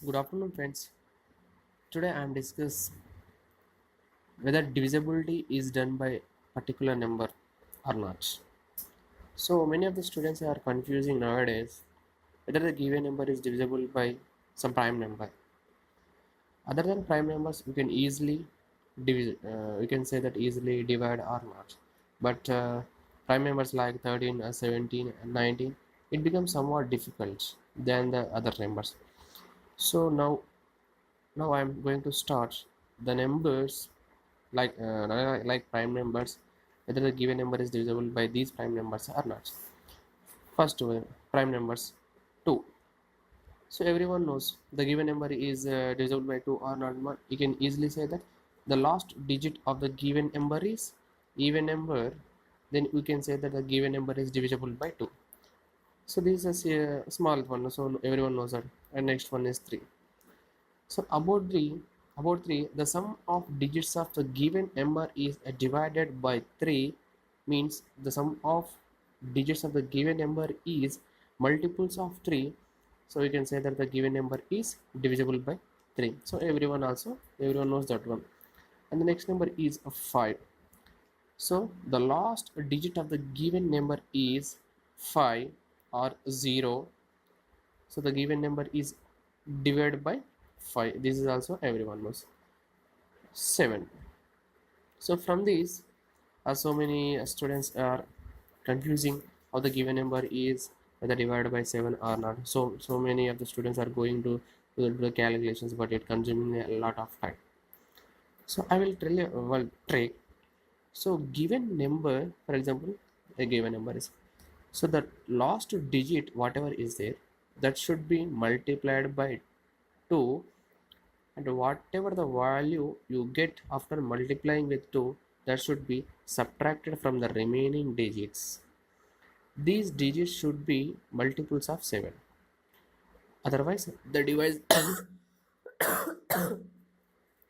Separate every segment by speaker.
Speaker 1: Good afternoon, friends. Today I am discuss whether divisibility is done by particular number or not. So many of the students are confusing nowadays whether the given number is divisible by some prime number. Other than prime numbers, we can easily we can say that easily divide or not. But prime numbers like 13, 17, and 19, it becomes somewhat difficult than the other numbers. So now I'm going to start the numbers like prime numbers, whether the given number is divisible by these prime numbers or not. First one, prime numbers 2. So everyone knows the given number is divisible by 2 or not. You can easily say that the last digit of the given number is even number, then we can say that the given number is divisible by 2. So this is a small one, so everyone knows that. And next one is 3. So about three, the sum of digits of the given number is divided by 3 means the sum of digits of the given number is multiples of 3. So you can say that the given number is divisible by 3. So everyone knows that one. And the next number is a 5. So the last digit of the given number is 5 or 0. So the given number is divided by 5. This is also everyone knows. 7. So from these, so many students are confusing how the given number is whether divided by 7 or not. So many of the students are going to do the calculations, but it consuming a lot of time. So I will tell you one trick. So given number, for example, a given number is, so the last digit whatever is there, that should be multiplied by 2, and whatever the value you get after multiplying with 2, that should be subtracted from the remaining digits. These digits should be multiples of 7, otherwise the device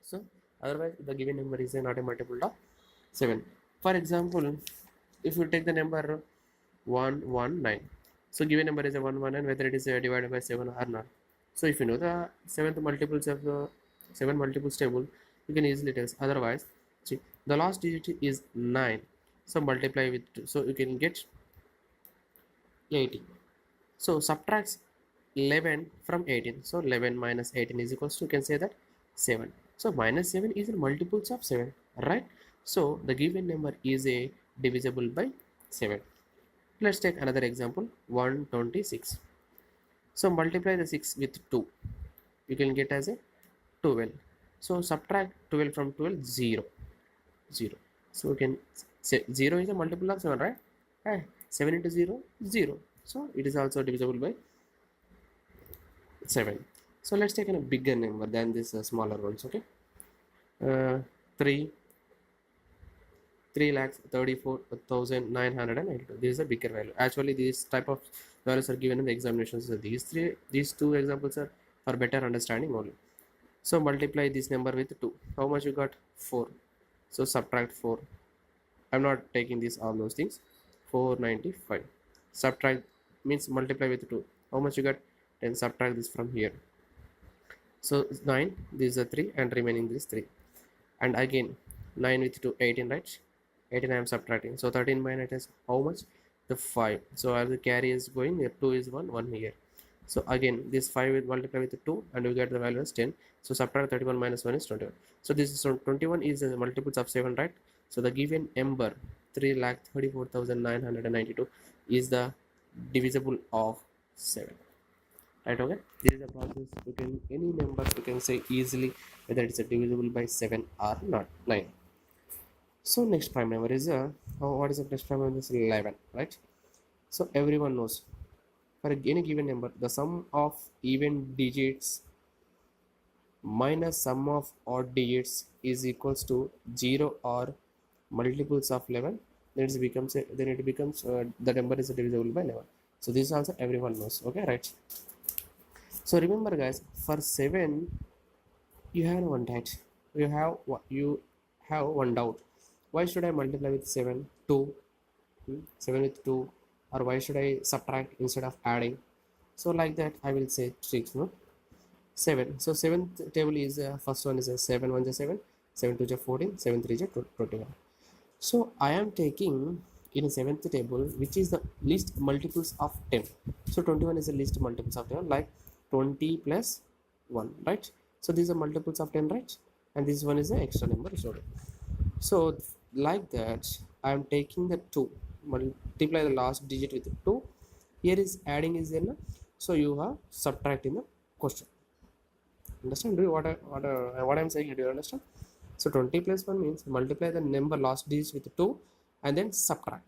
Speaker 1: so otherwise the given number is not a multiple of 7. For example, if you take the number 119, so given number is a 119, whether it is divided by 7 or not. So if you know the seventh multiples of the 7 multiples table, you can easily tell. Otherwise, see, the last digit is 9, so multiply with 2, so you can get 80. So subtracts 11 from 18, so 11 minus 18 is equals to, you can say that 7. So minus 7 is a multiples of 7, right? So the given number is a divisible by 7. Let's take another example, 126. So multiply the 6 with 2, you can get as a 12. So subtract 12 from 12, 0, 0. So we can say 0 is a multiple of 7, right? 7 into 0, 0. So it is also divisible by 7. So let's take a bigger number than this smaller ones, okay? 3 3,34,992. This is a bigger value. Actually, these type of values are given in the examinations. So these two examples are for better understanding only. So multiply this number with 2. How much you got? 4. So subtract 4. I'm not taking this all those things. 495. Subtract means multiply with 2. How much you got? 10. Subtract this from here. So 9. This is a 3 and remaining this 3. And again 9 with 2, 18, right? 18 I am subtracting. So 13 minus is how much? The 5. So as the carry is going here, 2 is 1 here. So again this 5 will multiply with 2 and we get the value as 10. So subtract 31 minus 1 is 21. So this is 21 is the multiples of 7, right? So the given number 3,34,992 is the divisible of 7. Right, okay? This is the process. You can any number you can say easily whether it's a divisible by 7 or not. 9. So next prime number is what is the next prime number is 11, right? So everyone knows for any given number the sum of even digits minus sum of odd digits is equals to 0 or multiples of 11. Then it becomes the number is divisible by 11. So this also everyone knows, okay, right? So remember guys, for 7 you have one doubt. You have one doubt. Why should I multiply with 7? 2. 7 with 2, or why should I subtract instead of adding? So like that I will say tricks, no? 7. So seventh table is first one is a 7 1 is 7, 7 2 is 14, 7 3 is 21. So I am taking in a seventh table which is the least multiples of 10. So 21 is the least multiples of 10, like 20 plus 1, right? So these are multiples of 10, right? And this one is the extra number. So like that, I am taking the 2, multiply the last digit with 2. Here is adding is there, so you have subtracting the question. Understand? Do you what I'm saying? Do you understand? So 20 plus 1 means multiply the number last digit with 2 and then subtract.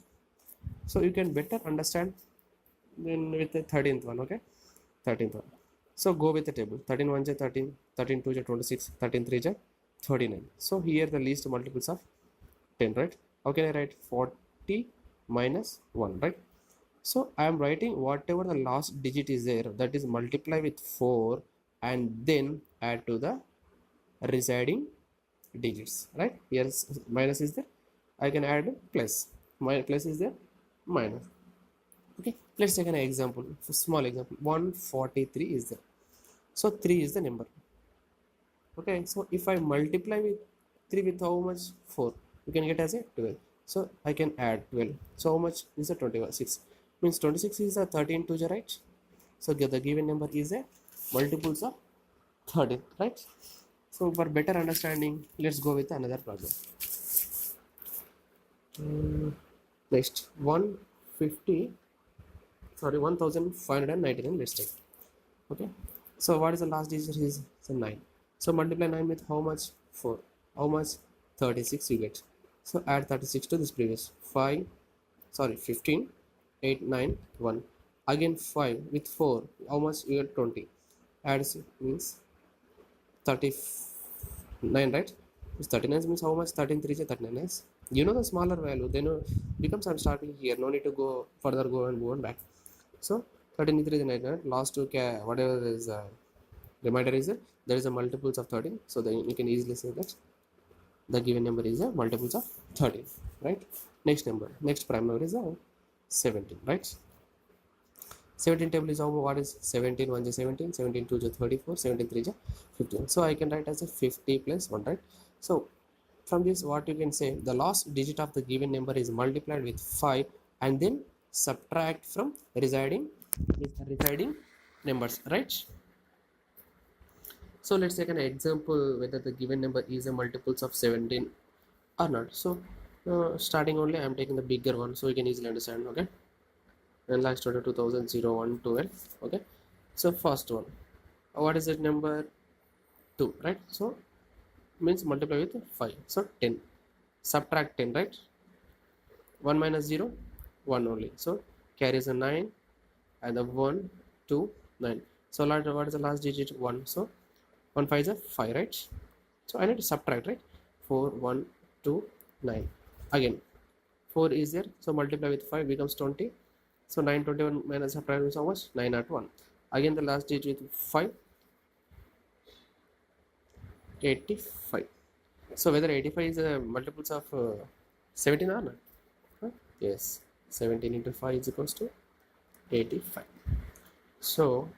Speaker 1: So you can better understand then with the 13th one, okay? 13th one. So go with the table. 13 1 is 13, 13 2 is 26, 13 3 is 39. So here the least multiples of 10, right? How can I write 40 minus 1, right? So I am writing whatever the last digit is there, that is multiply with 4 and then add to the residing digits, right? Here minus is there, I can add plus. My plus is there, minus. Okay, let's take an example, a small example. 143 is there, so 3 is the number. Okay, so if I multiply with 3 with how much? 4, you can get as a 12. So I can add 12. So how much is a 26? Means 26 is a 13 to the right. So the given number is a multiples of 13, right? So for better understanding, let's go with another problem. Next 150, sorry, 1599, let's take. Okay, so what is the last digit? Is 9. So multiply 9 with how much? 4. How much? 36 you get. So add 36 to this previous 5, sorry, 15, 8 9 1. Again 5 with 4, how much? You get 20. Add means 39, right? 39 means how much? 13 3 is 39. You know the smaller value, then becomes I'm starting here, no need to go further, go and go on back. So 13 3 is 99. Last two whatever is reminder is there is a multiples of 13, so then you can easily say that the given number is a multiples of 13, right? Next number, next prime number is 17, right? 17 table is over. What is 17 1 is 17, 17 2 is 34, 17 3 is 15. So I can write as a 50 plus 1, right? So from this what you can say, the last digit of the given number is multiplied with 5 and then subtract from residing numbers, right? So let's take an example whether the given number is a multiples of 17 or not. So starting only I'm taking the bigger one so you can easily understand. Okay, and last 2000 okay, so first one, what is it? Number 2, right? So means multiply with 5, so 10, subtract 10, right? 1 minus 0, 1 only, so carries a 9 and the 1 2 9. So what is the last digit? 1, so 1 5 is a 5, right? So I need to subtract, right? 4 1 2 9. Again 4 is there, so multiply with 5 becomes 20. So 921 minus subtract is how much? 9 at 1. Again the last digit with 5, 85. So whether 85 is a multiples of 17 or not? Huh? Yes, 17 into 5 is equals to 85. So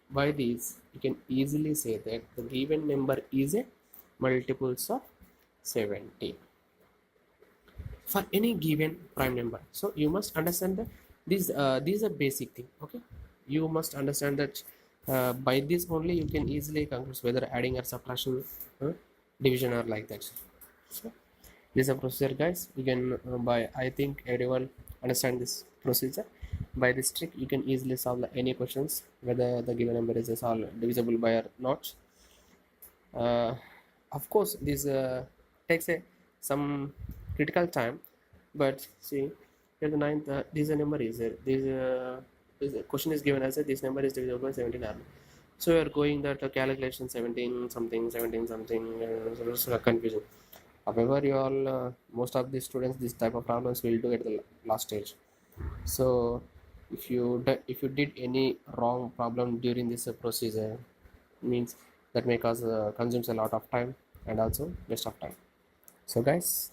Speaker 1: by these you can easily say that the given number is a multiples of 17 for any given prime number. So you must understand that these are basic thing. Okay, you must understand that by this only you can easily conclude whether adding or subtraction, division or like that. So this is a procedure, guys. You can by I think everyone understand this procedure. By this trick you can easily solve any questions whether the given number is divisible by or not. Of course this takes some critical time, but see here the ninth, this number is there, this question is given as this number is divisible by 17 r. So you are going that calculation 17 something 17 something, so it's confusion. However, you all most of the students this type of problems will do at the last stage. So if you did any wrong problem during this procedure, means that may cause consumes a lot of time and also waste of time. So guys,